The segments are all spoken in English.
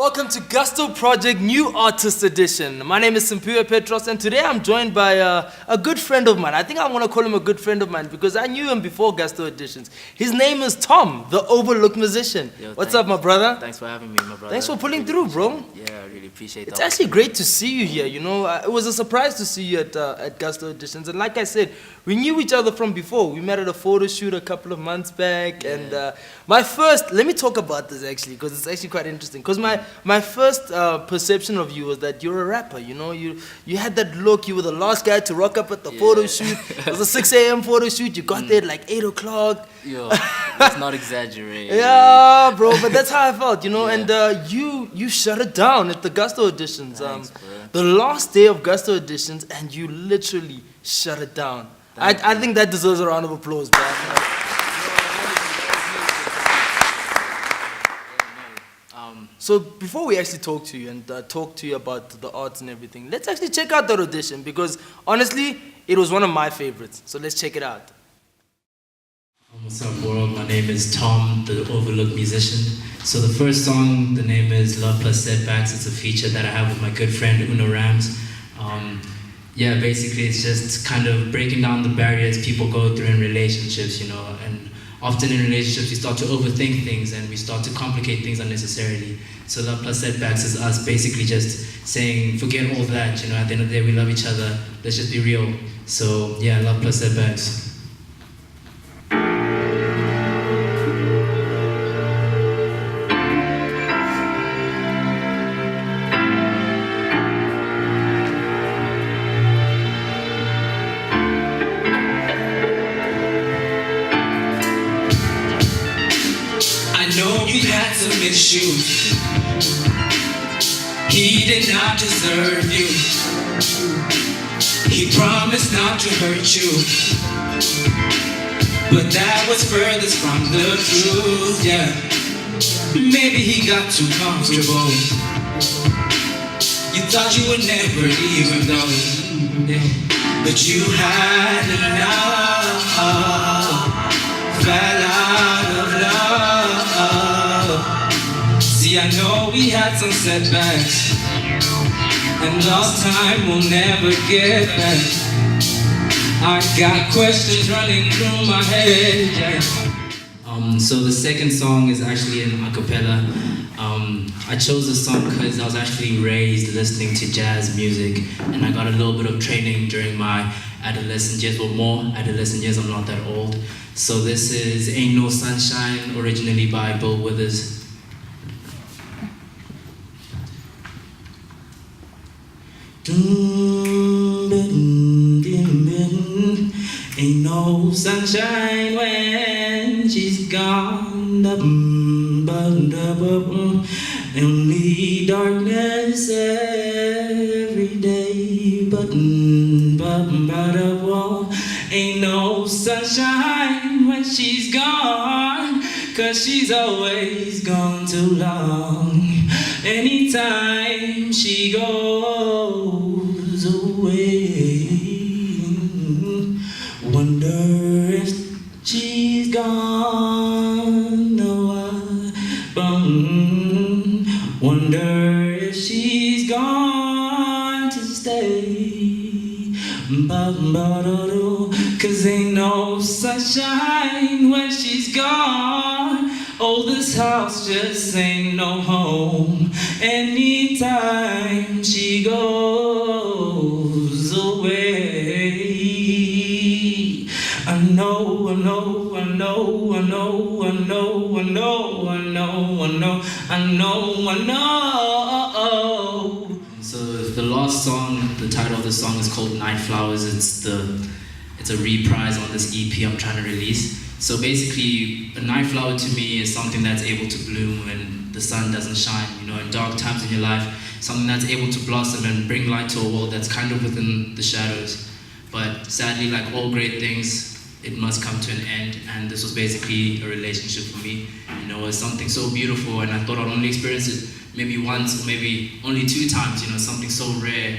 Welcome to Gusto Project New Artist Edition. My name is Simpiwe Petros, and today I'm joined by a good friend of mine. I think I want to call him a good friend of mine because I knew him before Gusto Editions. His name is Tom, the overlooked musician. Yo, What's up, my brother? Thanks for having me, my brother. Thanks for pulling through, bro. Yeah, I really appreciate it. It's actually great to see you here. You know, it was a surprise to see you at Gusto Editions. And like I said, we knew each other from before. We met at a photo shoot a couple of months back. Yeah. And let me talk about this actually, because it's actually quite interesting. Because my first perception of you was that you're a rapper. You know, you had that look. You were the last guy to rock up at the photo shoot. It was a 6 a.m. photo shoot. You got there at like 8 o'clock. Yo, that's not exaggerating. Yeah, bro, but that's how I felt, you know. Yeah. And you shut it down at the Gusto Editions. Thanks, the last day of Gusto Editions, and you literally shut it down. I think that deserves a round of applause, bro. So before we actually talk to you and talk to you about the arts and everything, let's actually check out that audition because honestly, it was one of my favorites. So let's check it out. What's up, world? My name is Tom, the overlooked musician. So the first song, the name is Love Plus Setbacks. It's a feature that I have with my good friend Uno Rams. Yeah, basically it's just kind of breaking down the barriers people go through in relationships, you know, and often in relationships we start to overthink things and we start to complicate things unnecessarily. So Love Plus Setbacks is us basically just saying, forget all that, you know, at the end of the day we love each other, let's just be real. So yeah, Love Plus Setbacks. You had some issues. He did not deserve you. He promised not to hurt you, but that was furthest from the truth, yeah. Maybe he got too comfortable. You thought you would never leave him though, yeah. But you had enough, fell out of love. See, I know we had some setbacks, and lost time will never get back. I got questions running through my head, yeah. So the second song is actually an a cappella. I chose this song because I was actually raised listening to jazz music, and I got a little bit of training during my adolescent years, or more adolescent years, I'm not that old. So this is Ain't No Sunshine, originally by Bill Withers. Ain't no sunshine when she's gone. Only darkness every day. Ain't no sunshine when she's gone, 'cause she's always gone too long. Anytime she goes away, wonder if she's gone. Wonder if she's gone to stay. 'Cause ain't no sunshine when she's gone. Oh, this house just ain't no home. Anytime she goes away, I know, I know, I know, I know, I know, I know, I know, I know, I know, I know. So the last song, the title of the song is called Night Flowers. It's a reprise on this EP I'm trying to release. So basically, a night flower to me is something that's able to bloom when the sun doesn't shine, you know, in dark times in your life, something that's able to blossom and bring light to a world that's kind of within the shadows. But sadly, like all great things, it must come to an end, and this was basically a relationship for me. You know, it's something so beautiful, and I thought I'd only experience it maybe once or maybe only 2 times, you know, something so rare.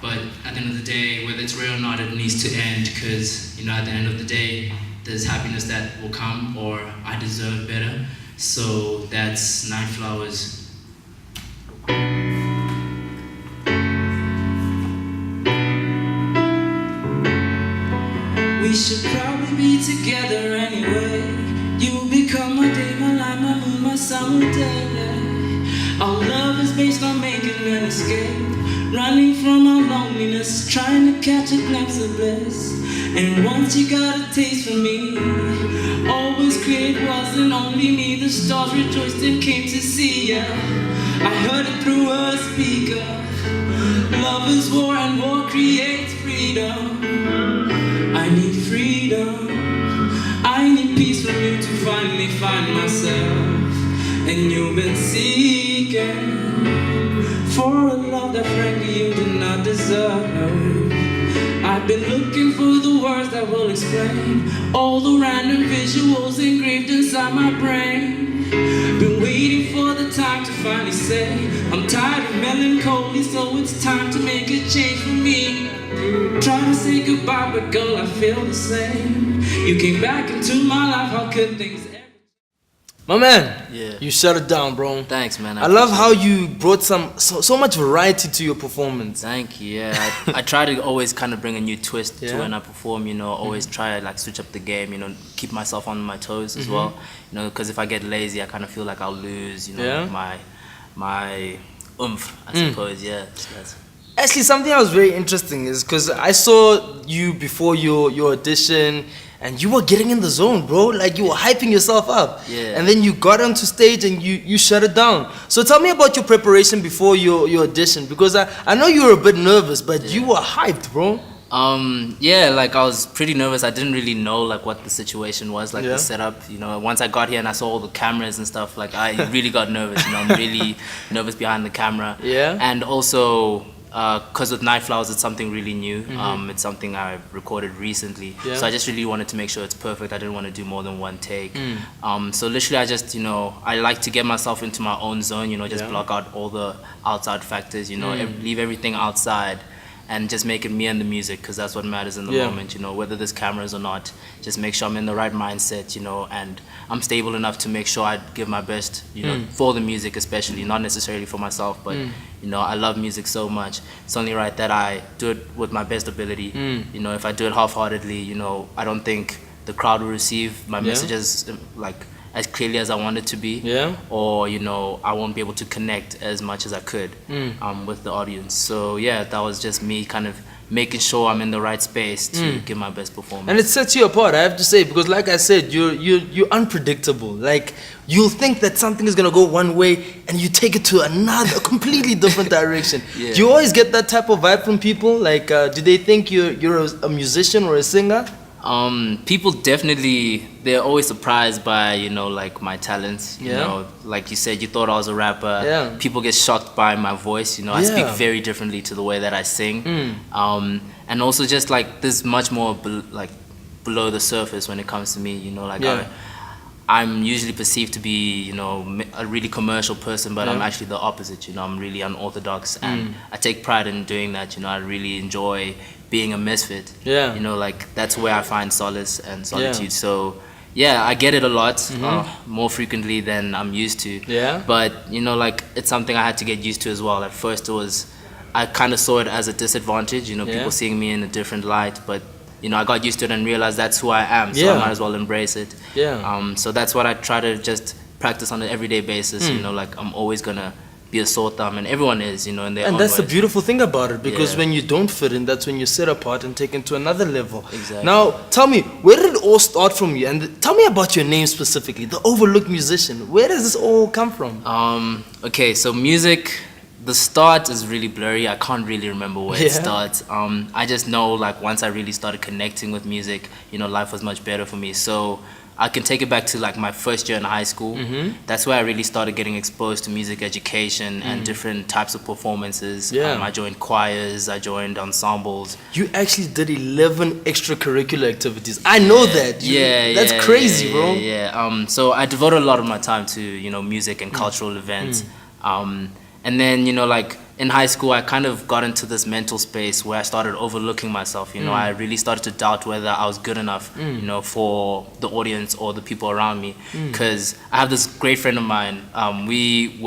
But at the end of the day, whether it's rare or not, it needs to end, because, you know, at the end of the day, there's happiness that will come, or I deserve better. So that's Night Flowers. We should probably be together anyway. You become my day, my light, my moon, my summer day. Our love is based on making an escape, running from our loneliness, trying to catch a glimpse of bliss. And once you got a taste for me, always clear it wasn't only me. The stars rejoiced and came to see ya. I heard it through a speaker. Love is war and war creates freedom. I need freedom. I need peace from you to finally find myself. And you've been seeking for a love that frankly you do not deserve. I've been looking for the words that will explain all the random visuals engraved inside my brain. Been waiting for the time to finally say I'm tired of melancholy, so it's time to make a change for me. Trying to say goodbye, but girl, I feel the same. You came back into my life, how could things ever... My man, Yeah. you shut it down, bro. Thanks, man. I love how appreciate you brought so much variety to your performance. it. Thank you. Yeah, I try to always kind of bring a new twist Yeah. to when I perform. You know, always try to like switch up the game. You know, keep myself on my toes as well. You know, because if I get lazy, I kind of feel like I'll lose. You know, Yeah. my oomph, I suppose. Yeah. So that's- Actually, something that was very interesting is because I saw you before your audition, and you were getting in the zone, bro. Like you were hyping yourself up. Yeah. And then you got onto stage and you shut it down. So tell me about your preparation before your audition, because I know you were a bit nervous, but you were hyped, bro. Yeah, like I was pretty nervous. I didn't really know like what the situation was, like Yeah. the setup. You know, once I got here and I saw all the cameras and stuff, like I really got nervous. You know, I'm really nervous behind the camera. Yeah. And also, because with Night Flowers, it's something really new. It's something I recorded recently. Yeah. So I just really wanted to make sure it's perfect. I didn't want to do more than one take. So literally, I just, you know, I like to get myself into my own zone. You know, just Yeah. block out all the outside factors. You know, leave everything outside. And just make it me and the music, because that's what matters in the Yeah. moment, you know, whether there's cameras or not. Just make sure I'm in the right mindset, you know, and I'm stable enough to make sure I give my best, you know, for the music especially, not necessarily for myself, but, you know, I love music so much. It's only right that I do it with my best ability. You know, if I do it half-heartedly, you know, I don't think the crowd will receive my messages, like, as clearly as I want it to be, Yeah. or you know I won't be able to connect as much as I could with the audience. So yeah, that was just me kind of making sure I'm in the right space to give my best performance. And it sets you apart, I have to say, because like I said, you're unpredictable. Like you'll think that something is gonna go one way, and you take it to a completely different direction. Yeah. Do you always get that type of vibe from people? Like, do they think you're a musician or a singer? People definitely, they're always surprised by, you know, like my talents. You Yeah. know, like you said, you thought I was a rapper. Yeah. People get shocked by my voice. You know, I speak Yeah. very differently to the way that I sing. And also just like there's much more below the surface when it comes to me. You know, like Yeah. I'm usually perceived to be, you know, a really commercial person, but I'm Yeah. actually the opposite. You know, I'm really unorthodox, and I take pride in doing that. You know, I really enjoy being a misfit. Yeah. You know, like that's where I find solace and solitude. So yeah, I get it a lot, more frequently than I'm used to. Yeah. But you know, like it's something I had to get used to as well. At first, I kind of saw it as a disadvantage. You know, Yeah. people seeing me in a different light, but you know, I got used to it and realized that's who I am. So Yeah. I might as well embrace it. Yeah. So that's what I try to just practice on an everyday basis. You know, like I'm always gonna be a sore thumb, and everyone is, you know, in their And own that's the way. beautiful thing about it, because Yeah. when you don't fit in, that's when you sit apart and take it to another level. Exactly. Now, tell me, where did it all start from you? And tell me about your name specifically, the Overlooked Musician. Where does this all come from? Okay, so music, the start is really blurry. I can't really remember where it Yeah. starts. I just know like once I really started connecting with music, you know, life was much better for me. So I can take it back to like my first year in high school. That's where I really started getting exposed to music education and different types of performances. Yeah. I joined choirs, I joined ensembles. You actually did 11 extracurricular activities. I know that. That's crazy, yeah, bro. Yeah. So I devoted a lot of my time to, you know, music and cultural events. And then, you know, like in high school, I kind of got into this mental space where I started overlooking myself. You know, I really started to doubt whether I was good enough, you know, for the audience or the people around me. Because I have this great friend of mine. We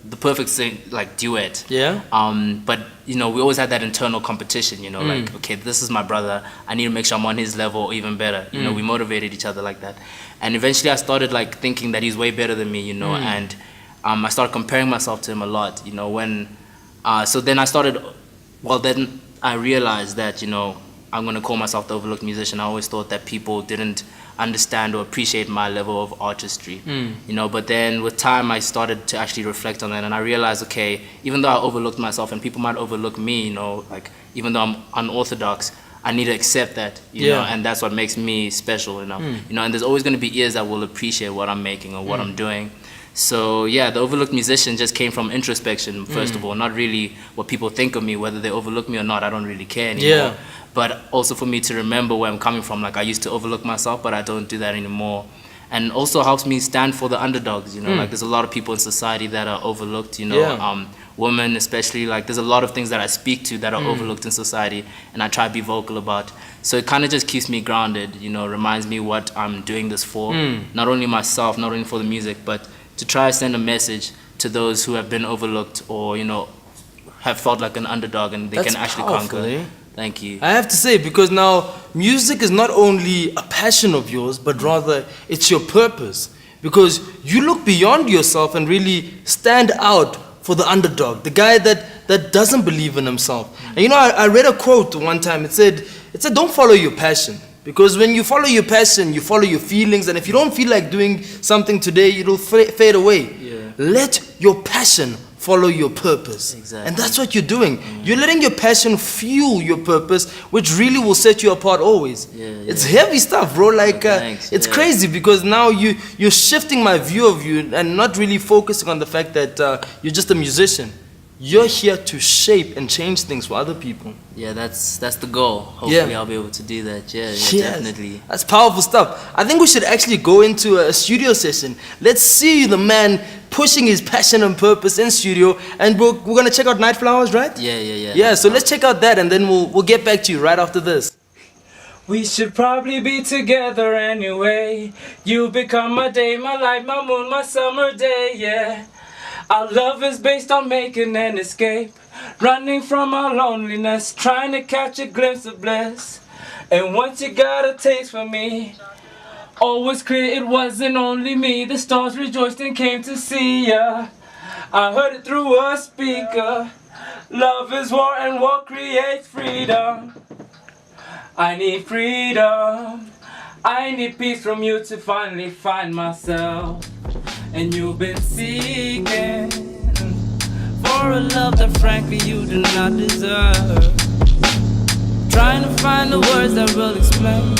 the perfect thing, like duet. Yeah. But you know, we always had that internal competition. You know, like, okay, this is my brother. I need to make sure I'm on his level or even better. You know, we motivated each other like that. And eventually, I started like thinking that he's way better than me. You know, and I started comparing myself to him a lot. You know, when so then I started. Well, then I realized that, you know, I'm gonna call myself the overlooked musician. I always thought that people didn't understand or appreciate my level of artistry, you know. But then with time, I started to actually reflect on that, and I realized, okay, even though I overlooked myself, and people might overlook me, you know, like even though I'm unorthodox, I need to accept that, you know, and that's what makes me special, you know. You know, and there's always gonna be ears that will appreciate what I'm making or what I'm doing. So yeah, the overlooked musician just came from introspection, first of all, not really what people think of me, whether they overlook me or not. I don't really care anymore. Yeah. But also for me to remember where I'm coming from. Like, I used to overlook myself, but I don't do that anymore. And also helps me stand for the underdogs, you know. Like, there's a lot of people in society that are overlooked, you know. Women especially, like, there's a lot of things that I speak to that are overlooked in society, and I try to be vocal about. So it kind of just keeps me grounded, you know, reminds me what I'm doing this for. Not only myself, not only for the music, but to try to send a message to those who have been overlooked or, you know, have felt like an underdog and they That's can actually powerful, conquer. eh? Thank you. I have to say, because now music is not only a passion of yours, but rather it's your purpose. Because you look beyond yourself and really stand out for the underdog, the guy that doesn't believe in himself. And you know, I read a quote one time. It said, don't follow your passion. Because when you follow your passion, you follow your feelings. And if you don't feel like doing something today, it'll fade away. Yeah. Let your passion follow your purpose. Exactly. And that's what you're doing. You're letting your passion fuel your purpose, which really will set you apart always. Yeah. It's heavy stuff, bro. Like, Thanks. it's Yeah. crazy because now you're shifting my view of you and not really focusing on the fact that you're just a musician. You're here to shape and change things for other people. Yeah, that's the goal. Hopefully I'll be able to do that. Yeah, Yes. definitely. That's powerful stuff. I think we should actually go into a studio session. Let's see the man pushing his passion and purpose in studio. And we're going to check out Night Flowers, right? Yeah. Yeah, so let's check out that and then we'll get back to you right after this. We should probably be together anyway. You become my day, my light, my moon, my summer day, yeah. Our love is based on making an escape, running from our loneliness, trying to catch a glimpse of bliss. And once you got a taste for me, all was clear it wasn't only me. The stars rejoiced and came to see ya. I heard it through a speaker. Love is war and war creates freedom. I need freedom. I need peace from you to finally find myself. And you've been seeking for a love that frankly you do not deserve. Trying to find the words that will explain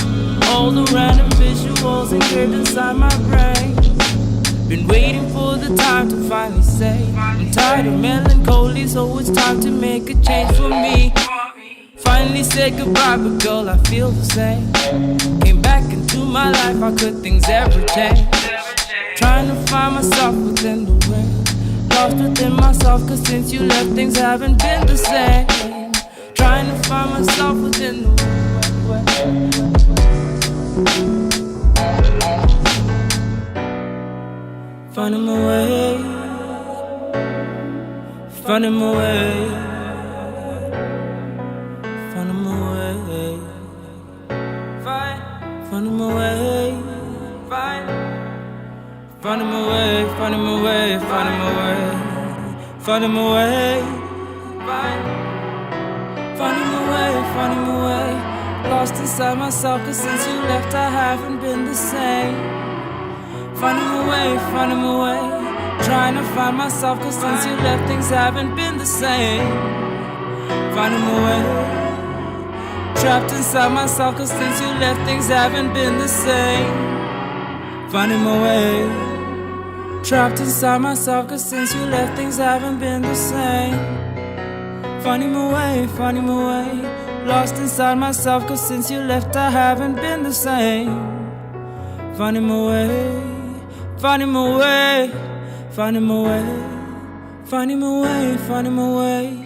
all the random visuals engraved inside my brain. Been waiting for the time to finally say I'm tired of melancholy, so it's time to make a change for me. Finally said goodbye, but girl, I feel the same. Came back into my life, how could things ever change? Trying to find myself within the wind, lost within myself, cause since you left things haven't been the same. Trying to find myself within the wind. Finding my way, finding my way, finding my way, finding my way, finding my way, finding my way, finding my way, finding my way, finding my way, finding my way. Lost inside myself, cause since you left I haven't been the same. Finding my way, finding my way. Trying to find myself, cause since you left things haven't been the same. Finding my way. Trapped inside myself, cause since you left things haven't been the same. Finding my way. Trapped inside myself, cause since you left things haven't been the same. Finding my way, finding my way. Lost inside myself, cause since you left I haven't been the same. Finding my way, finding my way, finding my way, finding my way, finding my way.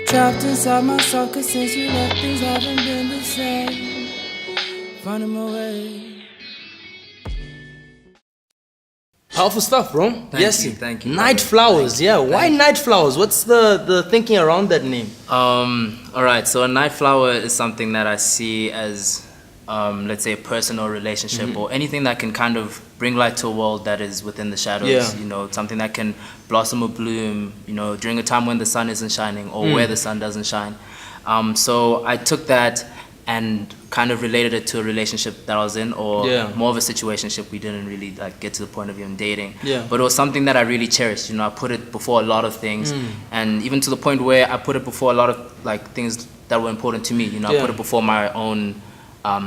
Trapped inside myself, cause since you left things haven't been the same. Finding my way. Powerful stuff, bro. Thank you. Night Flowers, yeah. Why Night Flowers? What's the thinking around that name? All right, so a night flower is something that I see as, let's say, a personal relationship or anything that can kind of bring light to a world that is within the shadows. Yeah. You know, something that can blossom or bloom, you know, during a time when the sun isn't shining or where the sun doesn't shine. So I took that and kind of related it to a relationship that I was in, or more of a situationship. We didn't really like get to the point of even dating, but it was something that I really cherished. You know, I put it before a lot of things, and even to the point where I put it before a lot of like things that were important to me. You know, I put it before my own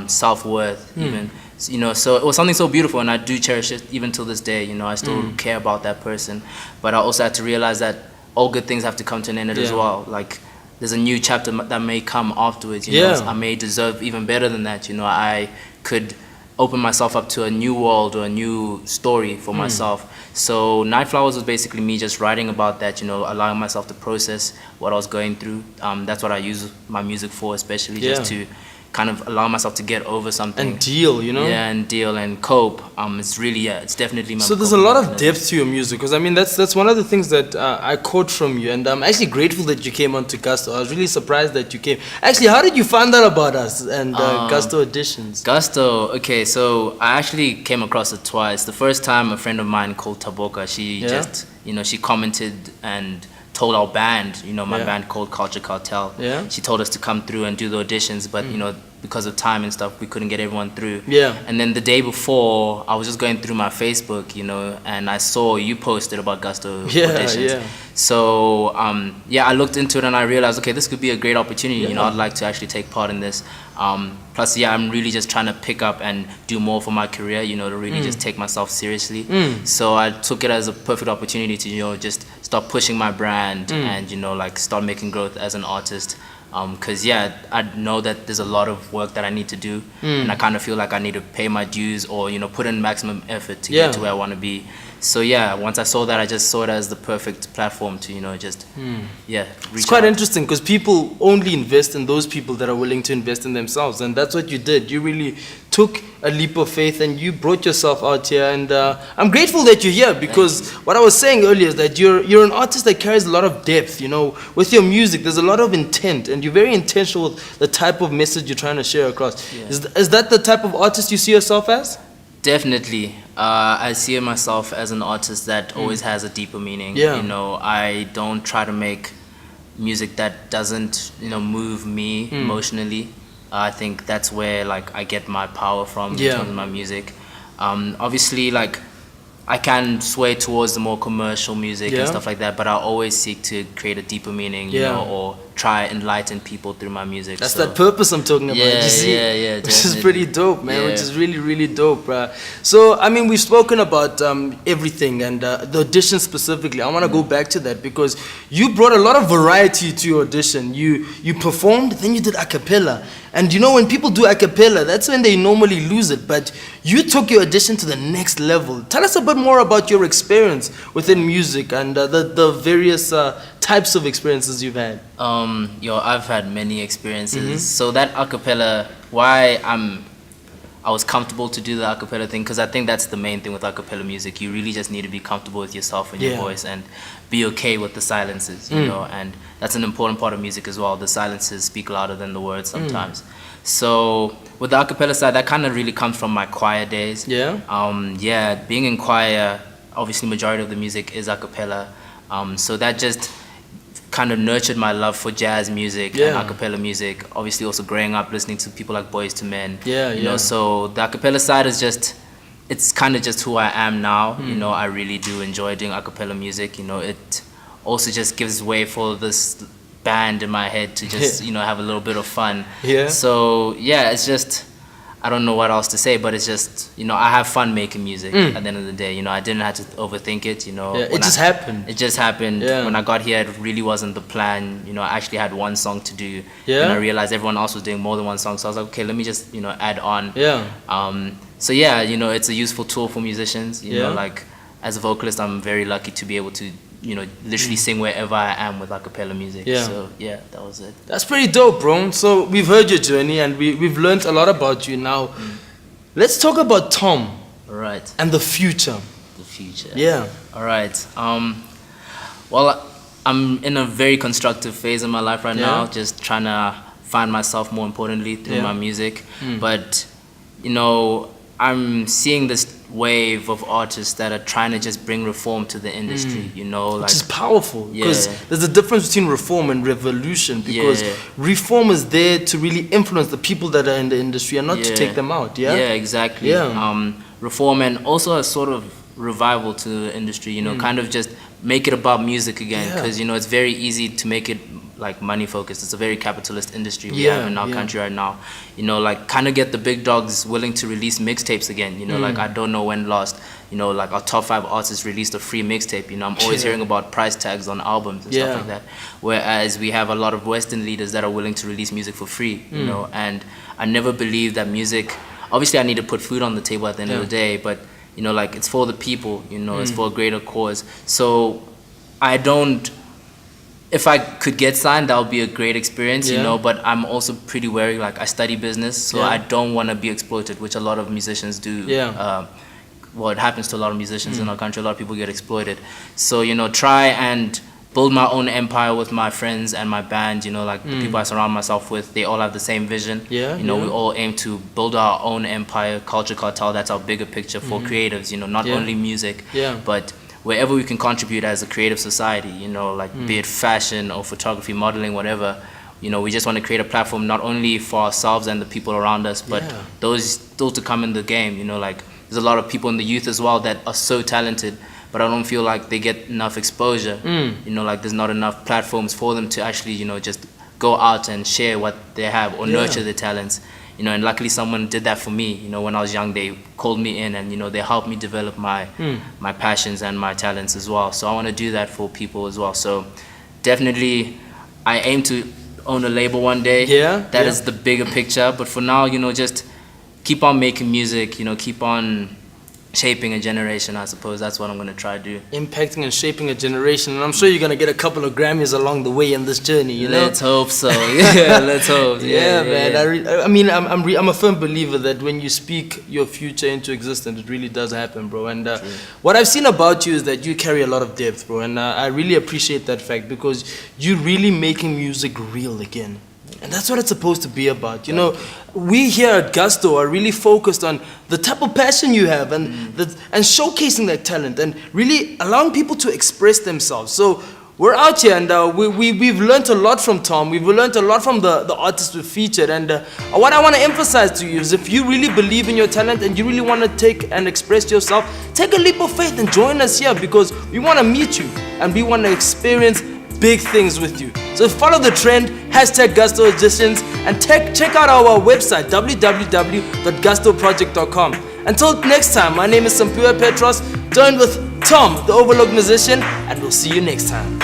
self-worth, even. You know, so it was something so beautiful, and I do cherish it even till this day. You know, I still care about that person, but I also had to realize that all good things have to come to an end as well. Like, there's a new chapter that may come afterwards. You know, I may deserve even better than that. You know, I could open myself up to a new world or a new story for myself. So Night Flowers was basically me just writing about that, you know, allowing myself to process what I was going through. That's what I use my music for, especially just to kind of allow myself to get over something. And deal, you know? Yeah, and deal and cope. It's really, it's definitely my... So there's a lot of depth to your music, because I mean, that's one of the things that I quote from you, and I'm actually grateful that you came on to Gusto. I was really surprised that you came. Actually, how did you find out about us and Gusto Auditions? Gusto, okay, so I actually came across it twice. The first time, a friend of mine called Taboka, she just, you know, she commented and told our band, you know, my band called Culture Cartel. She told us to come through and do the auditions, but you know, because of time and stuff, we couldn't get everyone through. And then the day before, I was just going through my Facebook, you know, and I saw you posted about Gusto auditions. So I looked into it and I realized, okay, this could be a great opportunity. You know, I'd like to actually take part in this. Plus, I'm really just trying to pick up and do more for my career, you know, to really just take myself seriously. So I took it as a perfect opportunity to, you know, just start pushing my brand and, you know, like start making growth as an artist. Because I know that there's a lot of work that I need to do, and I kind of feel like I need to pay my dues or, you know, put in maximum effort to get to where I want to be. So once I saw that, I just saw it as the perfect platform to, you know, just reach It's quite out. interesting, because people only invest in those people that are willing to invest in themselves, and that's what you did. You really took a leap of faith and you brought yourself out here, and I'm grateful that you're here, because what I was saying earlier is that you're an artist that carries a lot of depth. You know, with your music there's a lot of intent, and you're very intentional with the type of message you're trying to share across. Is that the type of artist you see yourself as? Definitely. I see myself as an artist that always has a deeper meaning. You know, I don't try to make music that doesn't, you know, move me emotionally. I think that's where like I get my power from in terms of my music. Obviously, like I can sway towards the more commercial music and stuff like that, but I always seek to create a deeper meaning, you know, or try enlighten people through my music. That's that purpose I'm talking about. You see? Which is pretty dope, man. Which is really, really dope, bruh. So, I mean, we've spoken about everything, and the audition specifically. I want to go back to that, because you brought a lot of variety to your audition. You performed, then you did a cappella. And you know, when people do a cappella, that's when they normally lose it. But you took your audition to the next level. Tell us a bit more about your experience within music and the various types of experiences you've had. I've had many experiences. So that a cappella, why I was comfortable to do the a cappella thing, because I think that's the main thing with a cappella music. You really just need to be comfortable with yourself and your voice, and be okay with the silences, you know, and that's an important part of music as well. The silences speak louder than the words sometimes. So with the a cappella side, that kind of really comes from my choir days. Being in choir, obviously majority of the music is a cappella. So that just kind of nurtured my love for jazz music and a cappella music. Obviously also growing up listening to people like Boys to Men. You know, so the a cappella side is just, it's kind of just who I am now. You know, I really do enjoy doing a cappella music. You know, it also just gives way for this band in my head to just, you know, have a little bit of fun. So it's just, I don't know what else to say, but it's just, you know, I have fun making music at the end of the day. You know, I didn't have to overthink it, you know. It just happened. It just happened. When I got here, it really wasn't the plan. You know, I actually had one song to do. And I realized everyone else was doing more than one song. So I was like, okay, let me just, you know, add on. So you know, it's a useful tool for musicians. You know, like as a vocalist, I'm very lucky to be able to, you know, literally sing wherever I am with a cappella music. So that was it. That's pretty dope, bro. So we've heard your journey, and we've learned a lot about you now. Let's talk about T.O.M. Right. And the future. future. Yeah. All right. Well, I'm in a very constructive phase in my life right now, just trying to find myself more importantly through my music. But, you know, I'm seeing this wave of artists that are trying to just bring reform to the industry, you know, like, which is powerful, because there's a difference between reform and revolution, because reform is there to really influence the people that are in the industry and not to take them out. Yeah, exactly. Reform and also a sort of revival to the industry, you know, kind of just make it about music again, because you know it's very easy to make it like money focused. It's a very capitalist industry we have in our country right now. You know, like kind of get the big dogs willing to release mixtapes again. You know, like I don't know when last, you know, like our top 5 artists released a free mixtape. You know, I'm always hearing about price tags on albums and stuff like that. Whereas we have a lot of Western leaders that are willing to release music for free. You know, and I never believed that music. Obviously, I need to put food on the table at the end of the day, but you know, like it's for the people. You know, it's for a greater cause. So I don't. If I could get signed, that would be a great experience, you know, but I'm also pretty wary. Like, I study business, so I don't want to be exploited, which a lot of musicians do. Well, it happens to a lot of musicians in our country. A lot of people get exploited. So, you know, try and build my own empire with my friends and my band, you know, like the people I surround myself with, they all have the same vision. You know, we all aim to build our own empire, culture cartel. That's our bigger picture for creatives, you know, not only music, but wherever we can contribute as a creative society, you know, like be it fashion or photography, modeling, whatever, you know, we just want to create a platform not only for ourselves and the people around us, but those still to come in the game, you know, like there's a lot of people in the youth as well that are so talented, but I don't feel like they get enough exposure, you know, like there's not enough platforms for them to actually, you know, just go out and share what they have or nurture their talents. You know, and luckily someone did that for me. You know, when I was young, they called me in and, you know, they helped me develop my my passions and my talents as well. So I want to do that for people as well. So definitely, I aim to own a label one day. That is the bigger picture. But for now, you know, just keep on making music, you know, keep on shaping a generation, I suppose. That's what I'm going to try to do. Impacting and shaping a generation. And I'm sure you're going to get a couple of Grammys along the way in this journey, you know? Let's hope so. Yeah, let's hope. Man. I mean, I'm a firm believer that when you speak your future into existence, it really does happen, bro. And what I've seen about you is that you carry a lot of depth, bro. And I really appreciate that fact, because you're really making music real again. And that's what it's supposed to be about. You know, we here at Gusto are really focused on the type of passion you have and and showcasing that talent and really allowing people to express themselves. So we're out here and we've learned a lot from Tom. We've learned a lot from the artists we've featured. And what I want to emphasize to you is if you really believe in your talent and you really want to take and express yourself, take a leap of faith and join us here, because we want to meet you and we want to experience big things with you. So follow the trend, #Gusto Editions, and check out our website, www.gustoproject.com. Until next time, my name is Sampuya Petros, joined with Tom, the overlooked musician, and we'll see you next time.